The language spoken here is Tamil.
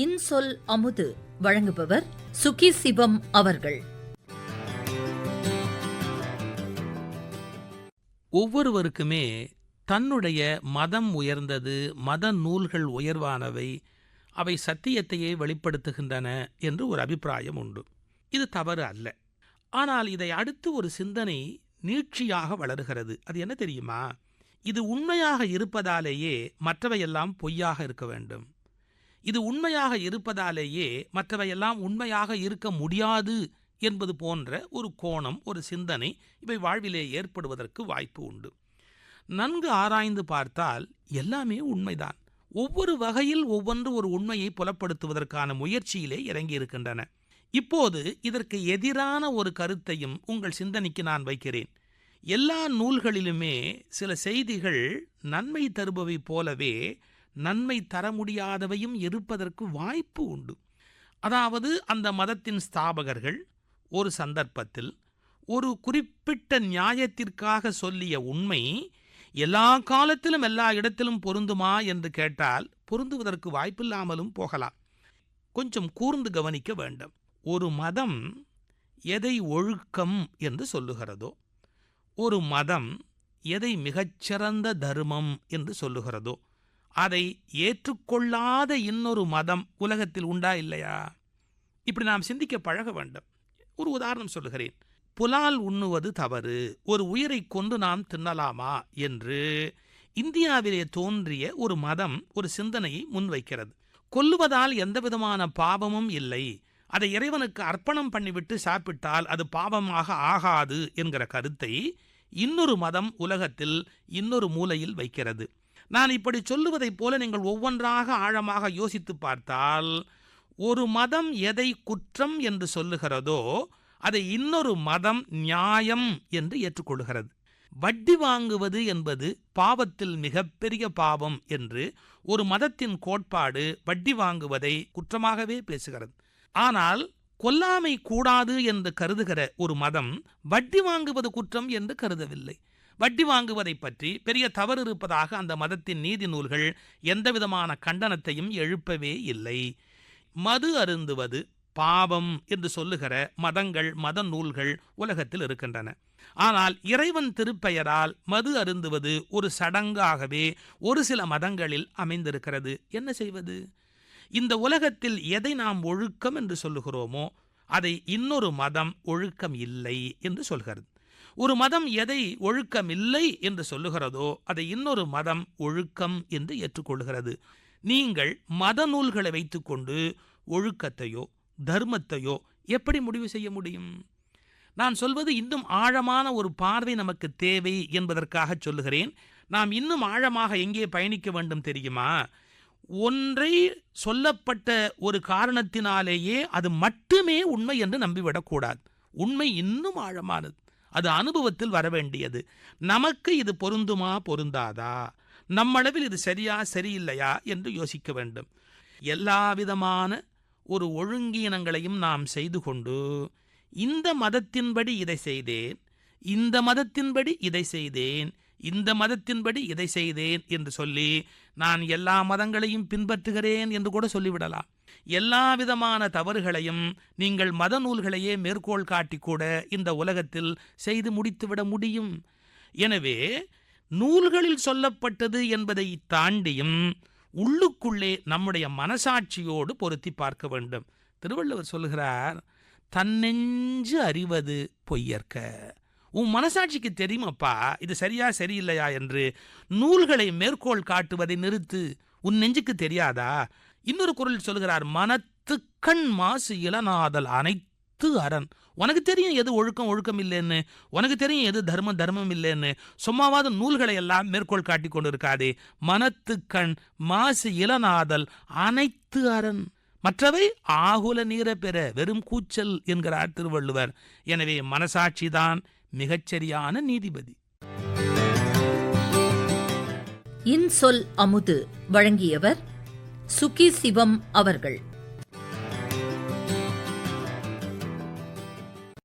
இன்சொல் அமுது வழங்குபவர் சுகி சிவம் அவர்கள். ஒவ்வொருவருக்குமே தன்னுடைய மதம் உயர்ந்தது, மத நூல்கள் உயர்வானவை, அவை சத்தியத்தையே வெளிப்படுத்துகின்றன என்று ஒரு அபிப்பிராயம் உண்டு. இது தவறு அல்ல. ஆனால் இதை அடுத்து ஒரு சிந்தனை நீட்சியாக வளருகிறது. அது என்ன தெரியுமா? இது உண்மையாக இருப்பதாலேயே மற்றவையெல்லாம் பொய்யாக இருக்க வேண்டும். இது உண்மையாக இருப்பதாலேயே மற்றவையெல்லாம் உண்மையாக இருக்க முடியாது என்பது போன்ற ஒரு கோணம், ஒரு சிந்தனை இவை வாழ்விலே ஏற்படுவதற்கு வாய்ப்பு உண்டு. நன்கு ஆராய்ந்து பார்த்தால் எல்லாமே உண்மைதான். ஒவ்வொரு வகையில் ஒவ்வொன்று ஒரு உண்மையை புலப்படுத்துவதற்கான முயற்சியிலே இறங்கியிருக்கின்றன. இப்போது இதற்கு எதிரான ஒரு கருத்தையும் உங்கள் சிந்தனைக்கு நான் வைக்கிறேன். எல்லா நூல்களிலுமே சில செய்திகள் நன்மை தருபவை போலவே நன்மை தர முடியாதவையும் இருப்பதற்கு வாய்ப்பு உண்டு. அதாவது அந்த மதத்தின் ஸ்தாபகர்கள் ஒரு சந்தர்ப்பத்தில் ஒரு குறிப்பிட்ட நியாயத்திற்காக சொல்லிய உண்மை எல்லா காலத்திலும் எல்லா இடத்திலும் பொருந்துமா என்று கேட்டால் பொருந்துவதற்கு வாய்ப்பில்லாமலும் போகலாம். கொஞ்சம் கூர்ந்து கவனிக்க வேண்டும். ஒரு மதம் எதை ஒழுக்கம் என்று சொல்லுகிறதோ, ஒரு மதம் எதை மிகச்சிறந்த தர்மம் என்று சொல்லுகிறதோ, அதை ஏற்றுக்கொள்ளாத இன்னொரு மதம் உலகத்தில் உண்டா இல்லையா? இப்படி நாம் சிந்திக்க பழக வேண்டும். ஒரு உதாரணம் சொல்லுகிறேன். புலால் உண்ணுவது தவறு, ஒரு உயிரை கொண்டு நாம் தின்னலாமா என்று இந்தியாவிலே தோன்றிய ஒரு மதம் ஒரு சிந்தனையை முன்வைக்கிறது. கொல்லுவதால் எந்த விதமான பாவமும் இல்லை, அதை இறைவனுக்கு அர்ப்பணம் பண்ணிவிட்டு சாப்பிட்டால் அது பாவமாக ஆகாது என்கிற கருத்தை இன்னொரு மதம் உலகத்தில் இன்னொரு மூலையில் வைக்கிறது. நான் இப்படி சொல்லுவதைப் போல நீங்கள் ஒவ்வொன்றாக ஆழமாக யோசித்து பார்த்தால், ஒரு மதம் எதை குற்றம் என்று சொல்லுகிறதோ அதை இன்னொரு மதம் நியாயம் என்று ஏற்றுக்கொள்கிறது. வட்டி வாங்குவது என்பது பாவத்தில் மிகப்பெரிய பாவம் என்று ஒரு மதத்தின் கோட்பாடு வட்டி வாங்குவதை குற்றமாகவே பேசுகிறது. ஆனால் கொல்லாமை கூடாது என்று கருதுகிற ஒரு மதம் வட்டி வாங்குவது குற்றம் என்று கருதவில்லை. வட்டி வாங்குவதை பற்றி பெரிய தவறு இருப்பதாக அந்த மதத்தின் நீதி நூல்கள் எந்தவிதமான கண்டனத்தையும் எழுப்பவே இல்லை. மது அருந்துவது பாவம் என்று சொல்லுகிற மதங்கள், மத நூல்கள் உலகத்தில் இருக்கின்றன. ஆனால் இறைவன் திருப்பெயரால் மது அருந்துவது ஒரு சடங்காகவே ஒரு சில மதங்களில் அமைந்திருக்கிறது. என்ன செய்வது? இந்த உலகத்தில் எதை நாம் ஒழுக்கம் என்று சொல்லுகிறோமோ அதை இன்னொரு மதம் ஒழுக்கம் இல்லை என்று சொல்கிறது. ஒரு மதம் எதை ஒழுக்கம் இல்லை என்று சொல்லுகிறதோ அதை இன்னொரு மதம் ஒழுக்கம் என்று ஏற்றுக்கொள்கிறது. நீங்கள் மத நூல்களை வைத்துக்கொண்டு ஒழுக்கத்தையோ தர்மத்தையோ எப்படி முடிவு செய்ய முடியும்? நான் சொல்வது இன்னும் ஆழமான ஒரு பார்வை நமக்கு தேவை என்பதற்காக சொல்லுகிறேன். நாம் இன்னும் ஆழமாக எங்கே பயணிக்க வேண்டும் தெரியுமா? ஒன்றை சொல்லப்பட்ட ஒரு காரணத்தினாலேயே அது மட்டுமே உண்மை என்று நம்பிவிடக்கூடாது. உண்மை இன்னும் ஆழமானது. அது அனுபவத்தில் வரவேண்டியது. நமக்கு இது பொருந்துமா பொருந்தாதா, நம்மளவில் இது சரியா சரியில்லையா என்று யோசிக்க வேண்டும். எல்லா விதமான ஒரு ஒழுங்கீனங்களையும் நாம் செய்து கொண்டு இந்த மதத்தின்படி இதை செய்தேன், இந்த மதத்தின்படி இதை செய்தேன், இந்த மதத்தின்படி இதை செய்தேன் என்று சொல்லி நான் எல்லா மதங்களையும் பின்பற்றுகிறேன் என்று கூட சொல்லிவிடலாம். எல்லா விதமான தவறுகளையும் நீங்கள் மத நூல்களையே மேற்கோள் காட்டி கூட இந்த உலகத்தில் செய்து முடித்துவிட முடியும். எனவே நூல்களில் சொல்லப்பட்டது என்பதை தாண்டியும் உள்ளுக்குள்ளே நம்முடைய மனசாட்சியோடு பொருத்தி பார்க்க வேண்டும். திருவள்ளுவர் சொல்லுகிறார், தன்னெஞ்சு அறிவது பொய்யற்க. உன் மனசாட்சிக்கு தெரியுமப்பா இது சரியா சரியில்லையா என்று. நூல்களை மேற்கோள் காட்டுவதை நிறுத்து. உன் நெஞ்சுக்கு தெரியாதா? இன்னொரு குறள் சொல்கிறார், மனத்துக்கண் மாசு இளநாதல் அனைத்து அரண். உனக்கு தெரியும் எது ஒழுக்கம் ஒழுக்கம் இல்லைன்னு, உனக்கு தெரியும் எது தர்மம் தர்மம் இல்லைன்னு. சும்மாவாத நூல்களை எல்லாம் மேற்கோள் காட்டி கொண்டு இருக்காதே. மனத்துக்கண் மாசு இளநாதல் அனைத்து அரண், மற்றவை ஆகுல நீர பெற வெறும் கூச்சல் என்கிறார் திருவள்ளுவர். எனவே மனசாட்சிதான் மிகச்சரியான நீதிபதி. இன்சொல் அமுது வழங்கியவர் சுகி சிவம் அவர்கள்.